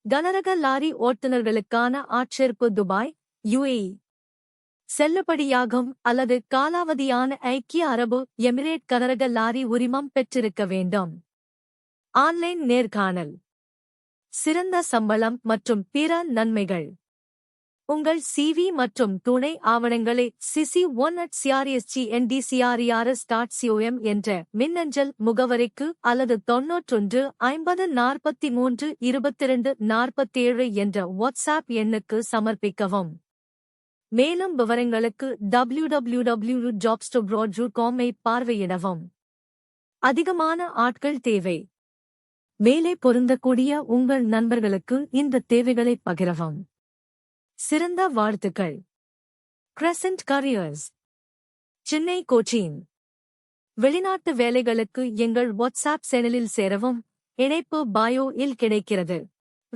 கனரக லாரி ஓட்டுநர்களுக்கான ஆட்சேர்ப்பு Dubai, UAE. செல்லுபடியாகும் அல்லது காலாவதியான ஐக்கிய அரபு எமிரேட் கனரக லாரி உரிமம் பெற்றிருக்க வேண்டும். ஆன்லைன் நேர்காணல். சிறந்த சம்பளம் மற்றும் பிற நன்மைகள். உங்கள் CV மற்றும் துணை ஆவணங்களை cc1@crsgndcrers.com என்ற மின்னஞ்சல் முகவரிக்கு அல்லது 91 50 43 22 47 என்ற வாட்ஸ்அப் எண்ணுக்கு சமர்ப்பிக்கவும். மேலும் விவரங்களுக்கு www.jobstoabroad.com ஐ பார்வையிடவும். அதிகமான ஆட்கள் தேவை. மேலே பொருந்தக்கூடிய உங்கள் நண்பர்களுக்கு இந்த தேவைகளை பகிரவும். சிறந்த வாழ்த்துக்கள். Crescent Careers, Chennai, Cochin. வெளிநாட்டு வேலைகளுக்கு எங்கள் வாட்ஸ்அப் சேனலில் சேரவும். இணைப்பு பயோ இல் கிடைக்கிறது.